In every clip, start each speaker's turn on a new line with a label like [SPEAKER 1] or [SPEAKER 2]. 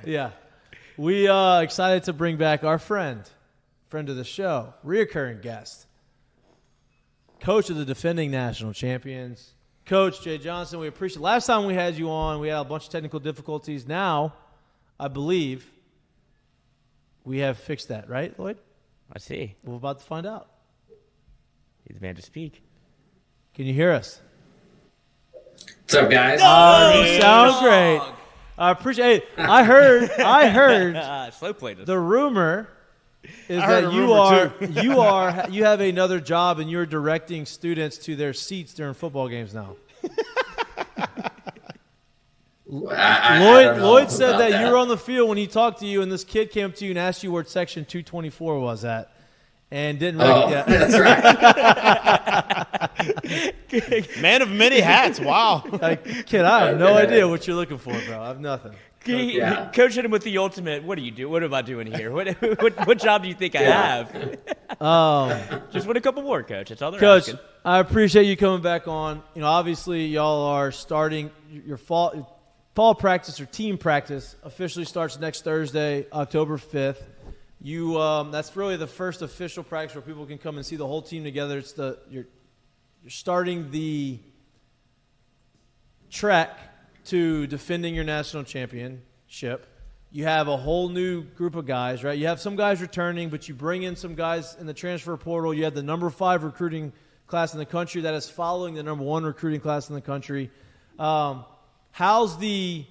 [SPEAKER 1] Yeah. We excited to bring back our friend of the show, reoccurring guest, coach of the defending national champions, Coach Jay Johnson. We appreciate. Last time we had you on, we had a bunch of technical difficulties. Now, I believe we have fixed that, right, Lloyd?
[SPEAKER 2] I see.
[SPEAKER 1] We're about to find out.
[SPEAKER 2] He's the man to speak.
[SPEAKER 1] Can you hear us?
[SPEAKER 3] What's up, guys?
[SPEAKER 1] You sound great. I appreciate. Hey, I heard.
[SPEAKER 2] Slow played us.
[SPEAKER 1] The rumor is
[SPEAKER 2] heard
[SPEAKER 1] that you have another job and you're directing students to their seats during football games now. Lloyd said that you were on the field when he talked to you, and this kid came up to you and asked you where section 224 was at, and didn't.
[SPEAKER 3] That's right.
[SPEAKER 4] Man of many hats. Wow.
[SPEAKER 1] Like, kid, I have no idea what you're looking for, bro. I have nothing.
[SPEAKER 3] Yeah.
[SPEAKER 2] Coach hit him with the ultimate. What do you do? What am I doing here? What job do you think I have? Just win a couple more, Coach. That's all they're
[SPEAKER 1] Coach,
[SPEAKER 2] asking.
[SPEAKER 1] I appreciate you coming back on. You know, obviously, y'all are starting your fall practice or team practice officially starts next Thursday, October 5th. That's really the first official practice where people can come and see the whole team together. It's you're starting the trek to defending your national championship. You have a whole new group of guys, right? You have some guys returning, but you bring in some guys in the transfer portal. You have the number 5 recruiting class in the country that is following the number 1 recruiting class in the country. How's the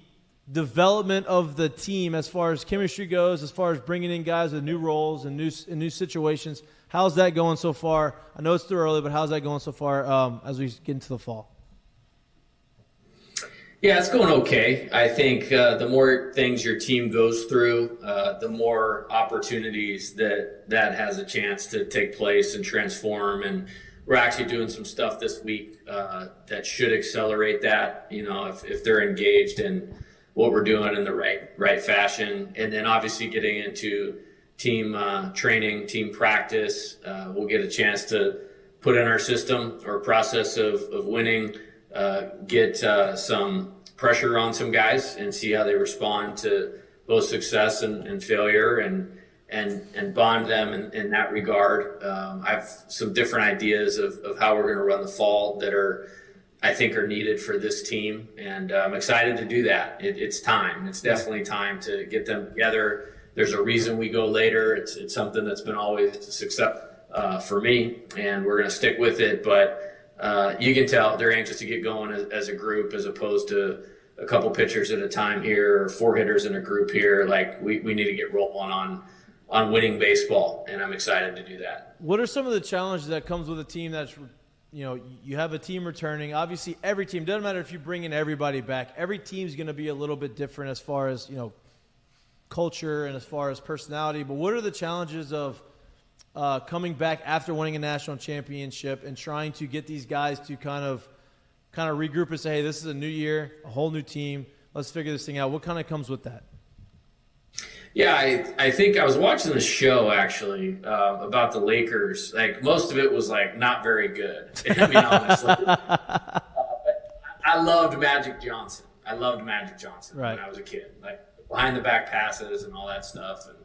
[SPEAKER 1] development of the team as far as chemistry goes, as far as bringing in guys with new roles and new situations? How's that going so far? I know it's too early, but how's that going so far as we get into the fall?
[SPEAKER 3] Yeah, it's going okay. I think the more things your team goes through, the more opportunities that has a chance to take place and transform. And we're actually doing some stuff this week that should accelerate that, you know, if they're engaged in what we're doing in the right fashion. And then obviously getting into team training, team practice, we'll get a chance to put in our system or process of winning, get some pressure on some guys and see how they respond to both success and failure and bond them in that regard. I have some different ideas of how we're going to run the fall that I think are needed for this team. And I'm excited to do that. It's time. It's definitely time to get them together. There's a reason we go later. It's something that's been always a success for me, and we're going to stick with it. But you can tell they're anxious to get going as a group, as opposed to a couple pitchers at a time here or 4 hitters in a group here. Like we need to get rolling on winning baseball, and I'm excited to do that.
[SPEAKER 1] What are some of the challenges that comes with a team that's, you know, you have a team returning? Obviously, every team, doesn't matter if you bring in everybody back, every team's going to be a little bit different as far as, you know, culture and as far as personality. But what are the challenges of coming back after winning a national championship and trying to get these guys to kind of regroup and say, hey, this is a new year, a whole new team, let's figure this thing out? What kind of comes with that?
[SPEAKER 3] Yeah, I think I was watching the show actually about the Lakers. Like most of it was like not very good. I mean, honestly, I loved Magic Johnson. Right. When I was a kid, like behind the back passes and all that stuff. And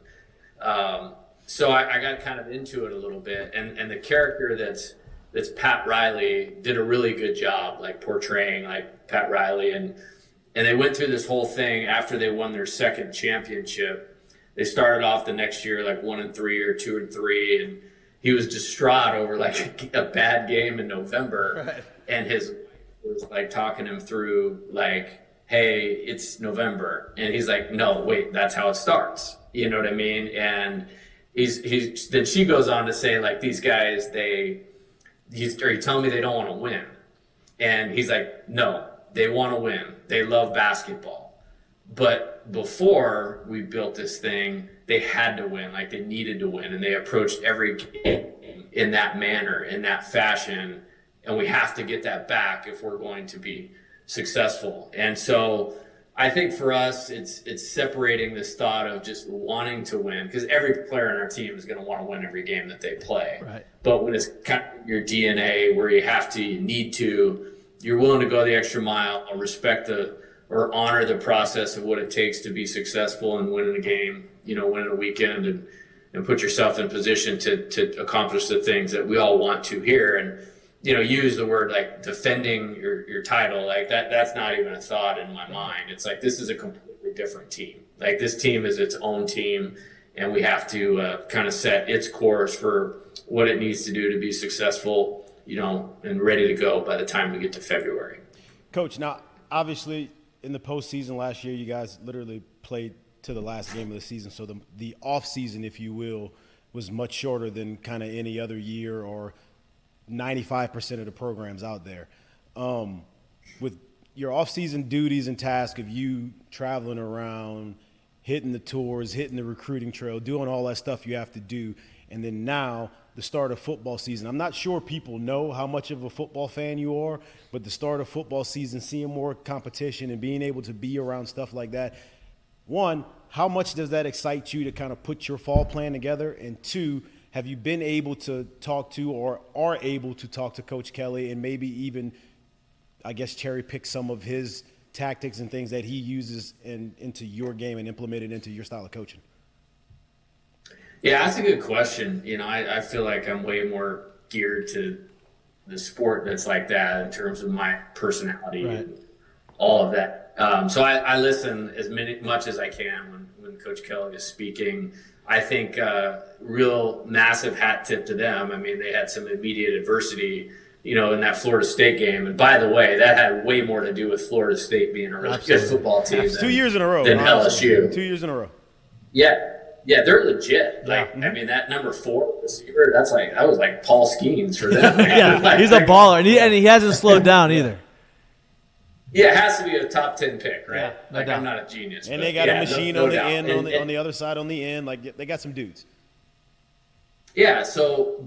[SPEAKER 3] so I got kind of into it a little bit. And the character that's Pat Riley did a really good job, like portraying like Pat Riley. And they went through this whole thing after they won their second championship. They started off the next year like 1-3 or 2-3, and he was distraught over like a bad game in November. Right. And his wife was like talking him through like, hey, it's November. And he's like, no, wait, that's how it starts. You know what I mean? And then she goes on to say like, these guys, he's telling me they don't want to win. And he's like, no, they want to win. They love basketball. But before we built this thing, they had to win, like they needed to win. And they approached every game in that manner, in that fashion. And we have to get that back if we're going to be successful. And so I think for us, it's separating this thought of just wanting to win, because every player on our team is going to want to win every game that they play. Right. But when it's kind of your DNA where you need to, you're willing to go the extra mile, respect the or honor the process of what it takes to be successful and winning a game, winning a weekend, and put yourself in position to accomplish the things that we all want to here. And, use the word like defending your title, like that's not even a thought in my mind. It's like, this is a completely different team. Like, this team is its own team, and we have to kind of set its course for what it needs to do to be successful, and ready to go by the time we get to February.
[SPEAKER 4] Coach, now, obviously, in the postseason last year, you guys literally played to the last game of the season. So the off season, if you will, was much shorter than kind of any other year or 95% of the programs out there. With your off season duties and tasks of you traveling around, hitting the tours, hitting the recruiting trail, doing all that stuff you have to do, and then now the start of football season. I'm not sure people know how much of a football fan you are, but the start of football season, seeing more competition and being able to be around stuff like that, one, how much does that excite you to kind of put your fall plan together? And two, have you been able to talk to or are able to talk to Coach Kelly and maybe even, I guess, cherry pick some of his tactics and things that he uses into your game and implement it into your style of coaching?
[SPEAKER 3] Yeah, that's a good question. I feel like I'm way more geared to the sport that's like that in terms of my personality and all of that. So I listen as much as I can when Coach Kelly is speaking. I think real massive hat tip to them. I mean, they had some immediate adversity, in that Florida State game. And by the way, that had way more to do with Florida State being a really good football team than,
[SPEAKER 4] 2 years in a row
[SPEAKER 3] than LSU.
[SPEAKER 4] 2 years in a row.
[SPEAKER 3] Yeah, they're legit. Like, I mean, that number 4 receiver, that was like Paul Skeens for them.
[SPEAKER 1] Yeah, he's a baller, and he hasn't slowed down either.
[SPEAKER 3] Yeah, it has to be a top 10 pick, right?
[SPEAKER 1] Yeah, no doubt.
[SPEAKER 3] I'm not a genius.
[SPEAKER 4] And they got a machine on the
[SPEAKER 3] doubt.
[SPEAKER 4] end, on the other side, on the end. Like, they got some dudes.
[SPEAKER 3] Yeah,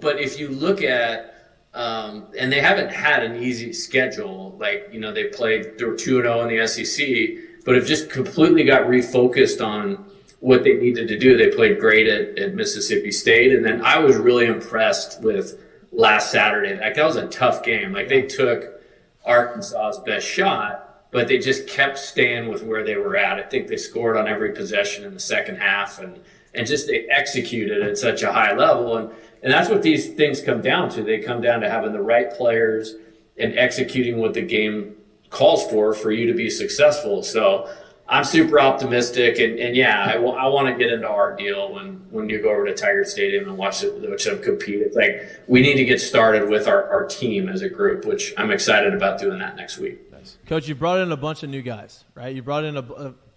[SPEAKER 3] but if you look at and they haven't had an easy schedule. Like, they were 2-0 in the SEC, but have just completely got refocused on what they needed to do. They played great at Mississippi State. And then I was really impressed with last Saturday. Like, that was a tough game. Like, they took Arkansas's best shot, but they just kept staying with where they were at. I think they scored on every possession in the second half, and just they executed at such a high level. And that's what these things come down to. They come down to having the right players and executing what the game calls for you to be successful. So I'm super optimistic. And yeah, I want to get into our deal when you go over to Tiger Stadium and watch them compete. It's like we need to get started with our team as a group, which I'm excited about doing that next week.
[SPEAKER 1] Coach, you brought in a bunch of new guys, right? You brought in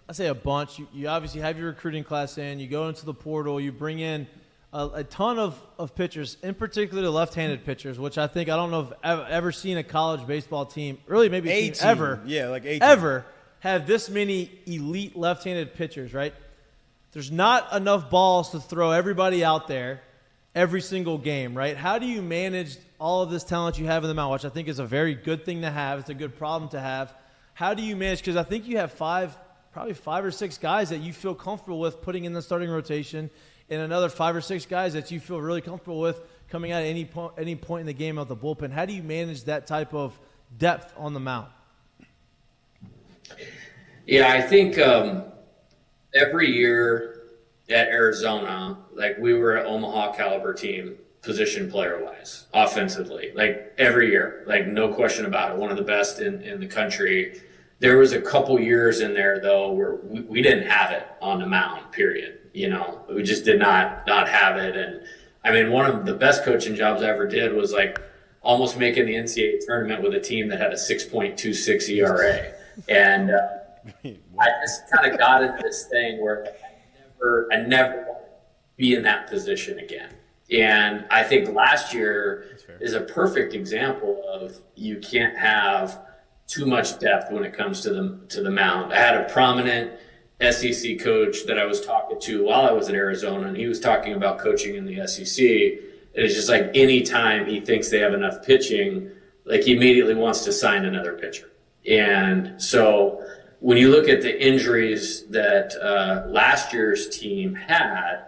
[SPEAKER 1] I say a bunch. You obviously have your recruiting class in. You go into the portal. You bring in a ton of pitchers, in particular the left-handed pitchers, which I don't know if I've ever seen a college baseball team, really maybe a team ever, ever have this many elite left-handed pitchers, right? There's not enough balls to throw everybody out there every single game, right? How do you manage all of this talent you have in the mound, which I think is a very good thing to have. It's a good problem to have. How do you manage? Because I think you have probably five or six guys that you feel comfortable with putting in the starting rotation, and another 5 or 6 guys that you feel really comfortable with coming out at any point in the game out the bullpen. How do you manage that type of depth on the mound?
[SPEAKER 3] Yeah, I think every year at Arizona, like we were an Omaha caliber team, position player wise, offensively, like every year, like no question about it, one of the best in the country. There was a couple years in there though where we didn't have it on the mound, period. We just did not have it. And I mean, one of the best coaching jobs I ever did was like almost making the NCAA tournament with a team that had a 6.26 ERA. And I just kind of got into this thing where I never want to be in that position again. And I think last year is a perfect example of you can't have too much depth when it comes to the mound. I had a prominent SEC coach that I was talking to while I was at Arizona, and he was talking about coaching in the SEC. It's just like any time he thinks they have enough pitching, like he immediately wants to sign another pitcher. And so when you look at the injuries that last year's team had,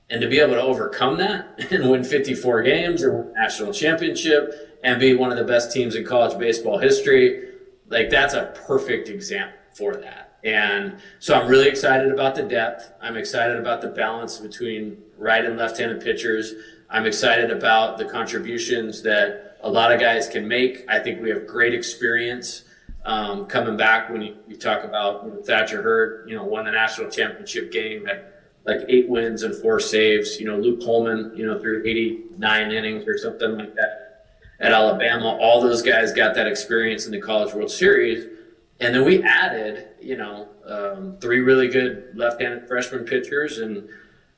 [SPEAKER 3] and to be able to overcome that and win 54 games or win a national championship and be one of the best teams in college baseball history, like that's a perfect example for that. And so I'm really excited about the depth. I'm excited about the balance between right and left-handed pitchers. I'm excited about the contributions that a lot of guys can make. I think we have great experience coming back. When you talk about Thatcher Hurd, won the national championship game at like 8 wins and 4 saves. Luke Coleman, through 89 innings or something like that at Alabama. All those guys got that experience in the College World Series. And then we added, 3 really good left-handed freshman pitchers, and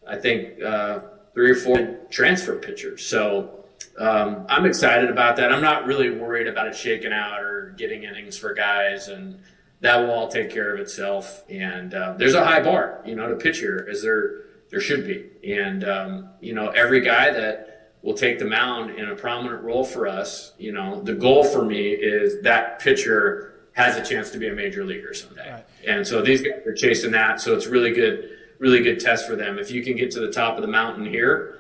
[SPEAKER 3] I think 3 or 4 transfer pitchers. So I'm excited about that. I'm not really worried about it shaking out or getting innings for guys, and that will all take care of itself. And there's a high bar, to pitch here, as there should be. And, every guy that will take the mound in a prominent role for us, the goal for me is that pitcher has a chance to be a major leaguer someday. Right. And so these guys are chasing that. So it's really good test for them. If you can get to the top of the mountain here,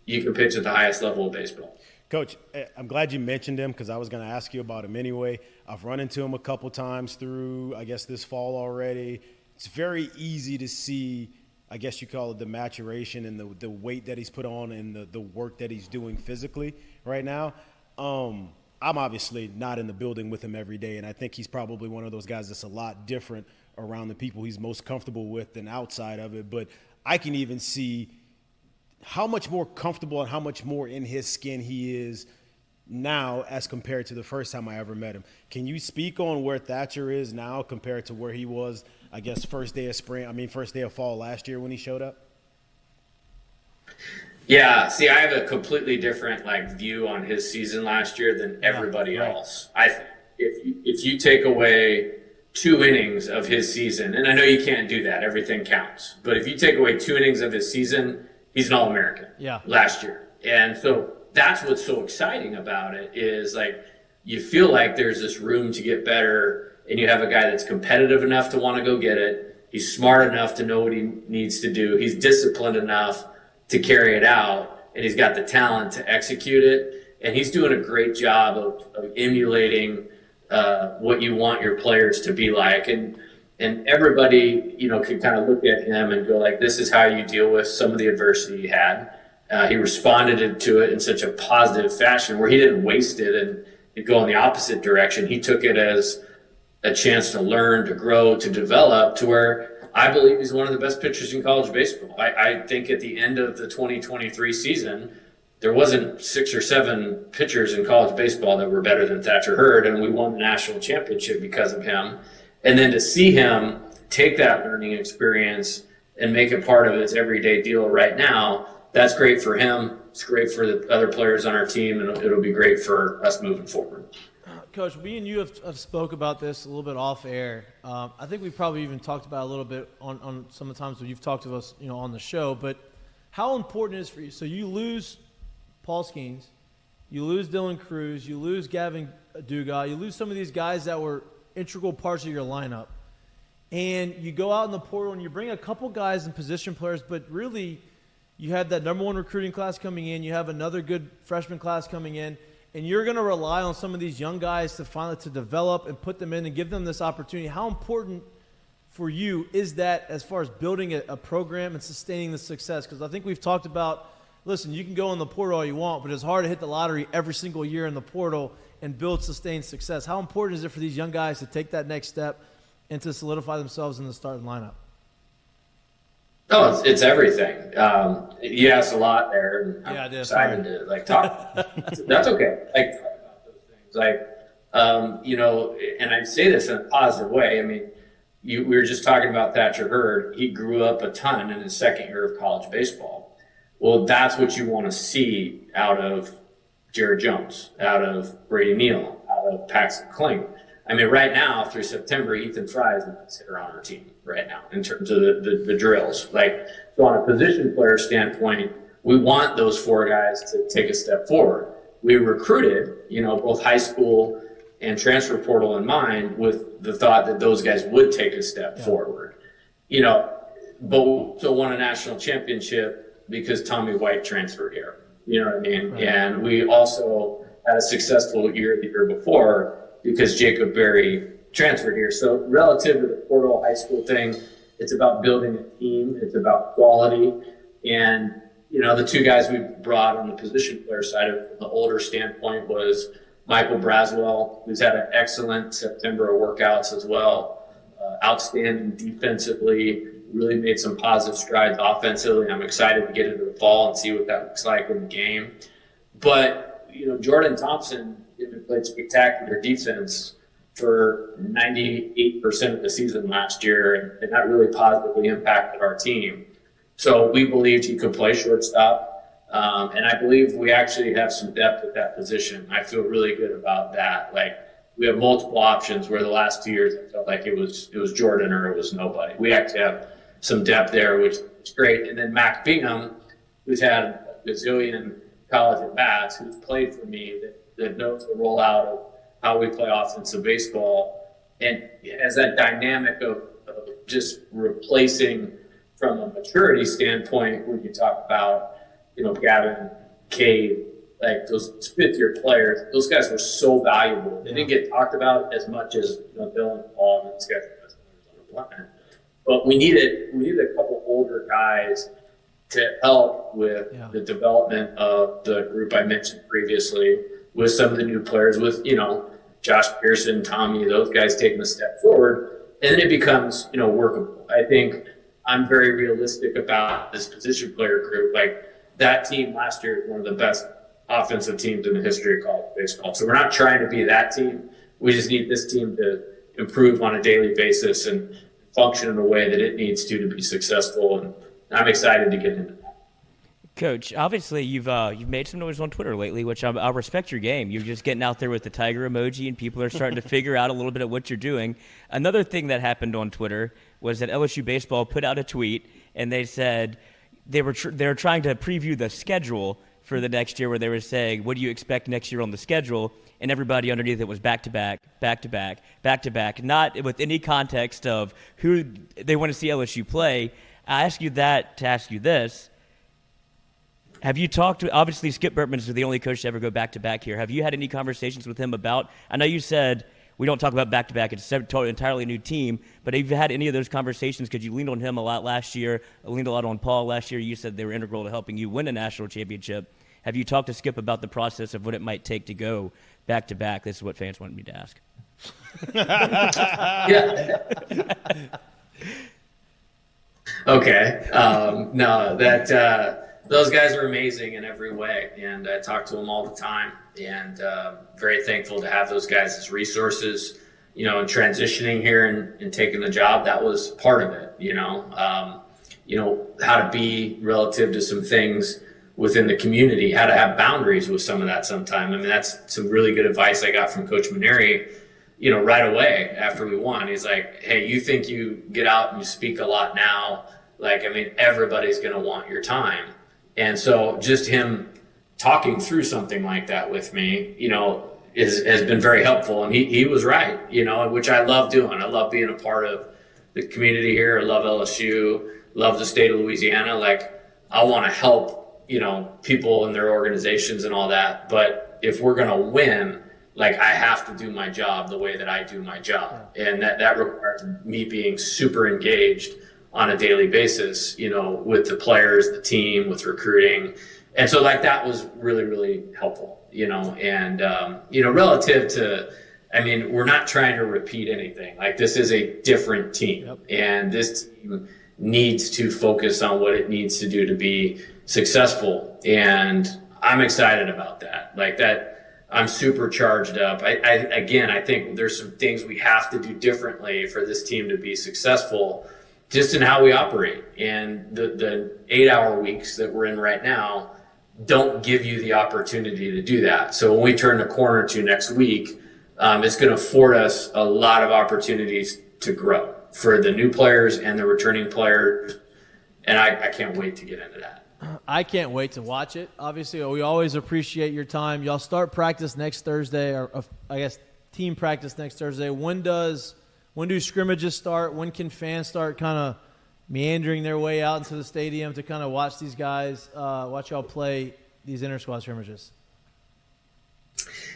[SPEAKER 3] you can pitch at the highest level of baseball.
[SPEAKER 4] Coach, I'm glad you mentioned him because I was going to ask you about him anyway. I've run into him a couple times through, I guess, this fall already. It's very easy to see, I guess you call it the maturation and the weight that he's put on and the work that he's doing physically right now. I'm obviously not in the building with him every day, and I think he's probably one of those guys that's a lot different around the people he's most comfortable with than outside of it. But I can even see how much more comfortable and how much more in his skin he is now as compared to the first time I ever met him. Can you speak on where Thatcher is now compared to where he was, I guess, first day of fall last year when he showed up?
[SPEAKER 3] Yeah, see, I have a completely different view on his season last year than everybody else. I think if you take away 2 innings of his season, and I know you can't do that, everything counts. But if you take away 2 innings of his season, he's an All-American last year. And so that's what's so exciting about it is you feel like there's this room to get better, and you have a guy that's competitive enough to want to go get it. He's smart enough to know what he needs to do. He's disciplined enough to carry it out, and he's got the talent to execute it. And he's doing a great job of emulating what you want your players to be like. And everybody, can kind of look at him and go this is how you deal with some of the adversity he had. He responded to it in such a positive fashion where he didn't waste it and go in the opposite direction. He took it as a chance to learn, to grow, to develop, to where I believe he's one of the best pitchers in college baseball. I think at the end of the 2023 season, there wasn't 6 or 7 pitchers in college baseball that were better than Thatcher Hurd, and we won the national championship because of him. And then to see him take that learning experience and make it part of his everyday deal right now, that's great for him. It's great for the other players on our team, and it'll be great for us moving forward.
[SPEAKER 1] Coach, we and you have spoke about this a little bit off air. I think we probably even talked about it a little bit on some of the times when you've talked to us, on the show. But how important it is for you? So you lose Paul Skeens, you lose Dylan Cruz, you lose Gavin Dugas, you lose some of these guys that were integral parts of your lineup, and you go out in the portal and you bring a couple guys and position players, but really you had that number 1 recruiting class coming in, you have another good freshman class coming in. And you're going to rely on some of these young guys to develop and put them in and give them this opportunity. How important for you is that as far as building a program and sustaining the success? Because I think we've talked about, listen, you can go in the portal all you want, but it's hard to hit the lottery every single year in the portal and build sustained success. How important is it for these young guys to take that next step and to solidify themselves in the starting lineup?
[SPEAKER 3] Oh, it's everything. You asked a lot there, and I'm
[SPEAKER 1] excited
[SPEAKER 3] to talk. That's okay. Talk about those things. And I say this in a positive way. I mean, we were just talking about Thatcher Hurd. He grew up a ton in his second year of college baseball. Well, that's what you want to see out of Jared Jones, out of Brady Neal, out of Paxton Kling. I mean, right now, through September, Ethan Fry is the best hitter on our team right now in terms of the drills. So on a position player standpoint, we want those 4 guys to take a step forward. We recruited, both high school and transfer portal in mind with the thought that those guys would take a step forward. But we also won a national championship because Tommy White transferred here. You know what I mean? Right. And we also had a successful year the year before because Jacob Berry transferred here. So relative to the portal high school thing, it's about building a team. It's about quality. And, the two guys we brought on the position player side of the older standpoint was Michael Braswell, who's had an excellent September of workouts as well. Outstanding defensively, really made some positive strides offensively. I'm excited to get into the fall and see what that looks like in the game. But, Jordan Thompson played spectacular defense for 98% of the season last year, and that really positively impacted our team. So we believed he could play shortstop, and I believe we actually have some depth at that position. I feel really good about that. Like, we have multiple options where the last 2 years I felt like it was Jordan or it was nobody. We actually have some depth there, which is great. And then Mac Bingham, who's had a gazillion college at-bats, who's played for me, that knows the rollout of how we play offensive baseball, and has that dynamic of just replacing from a maturity standpoint when you talk about, Gavin, Cade, like those fifth-year players, those guys were so valuable. They didn't get talked about as much as Dylan, Paul, and these guys are the best players on the planet. But we needed a couple older guys to help with the development of the group I mentioned previously, with some of the new players, with Josh Pearson, Tommy, those guys taking a step forward, and then it becomes workable. I think I'm very realistic about this position player group. Like, that team last year is one of the best offensive teams in the history of college baseball. So we're not trying to be that team. We just need this team to improve on a daily basis and function in a way that it needs to be successful. And I'm excited to get into that.
[SPEAKER 2] Coach, obviously you've made some noise on Twitter lately, which I respect your game. You're just getting out there with the tiger emoji, and people are starting to figure out a little bit of what you're doing. Another thing that happened on Twitter was that LSU Baseball put out a tweet, and they said they were trying to preview the schedule for the next year, where they were saying, what do you expect next year on the schedule? And everybody underneath it was back-to-back, back-to-back, back-to-back, not with any context of who they want to see LSU play. I ask you that to ask you this. Have you talked to – obviously Skip Bertman is the only coach to ever go back-to-back here. Have you had any conversations with him about – I know you said we don't talk about back-to-back. It's an entirely new team. But have you had any of those conversations? Because you leaned on him a lot last year, leaned a lot on Paul last year. You said they were integral to helping you win a national championship. Have you talked to Skip about the process of what it might take to go back-to-back? This is what fans wanted me to ask.
[SPEAKER 3] Yeah. Okay. No, those guys are amazing in every way, and I talk to them all the time, and very thankful to have those guys as resources. In transitioning here and taking the job, that was part of it. How to be relative to some things within the community, how to have boundaries with some of that sometime. I mean, that's some really good advice I got from Coach Maneri, right away after we won. He's like, hey, you think you get out and you speak a lot now? Like, I mean, everybody's going to want your time. And so just him talking through something like that with me, has been very helpful. And he was right, which I love doing. I love being a part of the community here. I love LSU, love the state of Louisiana. Like, I want to help, people in their organizations and all that. But if we're going to win, like, I have to do my job the way that I do my job. And that requires me being super engaged on a daily basis, with the players, the team, with recruiting. And so, like, that was really, really helpful, and, relative to, I mean, we're not trying to repeat anything. Like, this is a different team, and this team needs to focus on what it needs to do to be successful. And I'm excited about that. Like, that, I'm super charged up. I think there's some things we have to do differently for this team to be successful, just in how we operate. And the 8-hour weeks that we're in right now don't give you the opportunity to do that. So when we turn the corner to next week, it's going to afford us a lot of opportunities to grow for the new players and the returning players. And I can't wait to get into that.
[SPEAKER 1] I can't wait to watch it. Obviously, we always appreciate your time. Y'all start practice next Thursday, or I guess team practice next Thursday. When do scrimmages start? When can fans start kind of meandering their way out into the stadium to kind of watch these guys, watch y'all play these inter-squad scrimmages?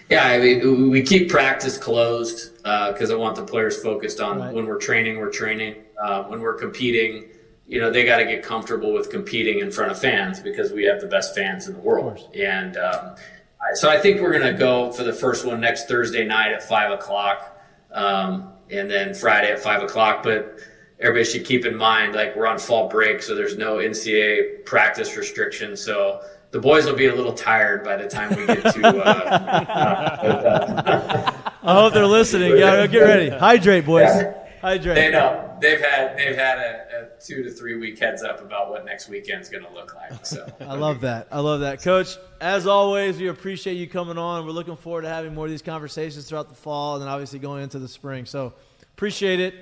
[SPEAKER 3] Yeah, I mean, we keep practice closed because I want the players focused on when we're training, when we're competing. They got to get comfortable with competing in front of fans because we have the best fans in the world. And so I think we're going to go for the first one next Thursday night at 5:00, and then Friday at 5:00. But everybody should keep in mind, like, we're on fall break, so there's no NCAA practice restrictions. So the boys will be a little tired by the time we get to.
[SPEAKER 1] I hope they're listening. Yeah, get ready. Hydrate, boys.
[SPEAKER 3] Yeah.
[SPEAKER 1] Hydrate.
[SPEAKER 3] They know they've had a 2 to 3 week heads up about what next weekend's going to look like. So
[SPEAKER 1] I love that, Coach. As always, we appreciate you coming on. We're looking forward to having more of these conversations throughout the fall, and then obviously going into the spring. So appreciate it.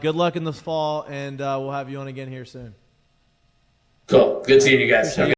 [SPEAKER 1] Good luck in the fall, and we'll have you on again here soon.
[SPEAKER 3] Cool. Good seeing you guys.
[SPEAKER 1] Appreciate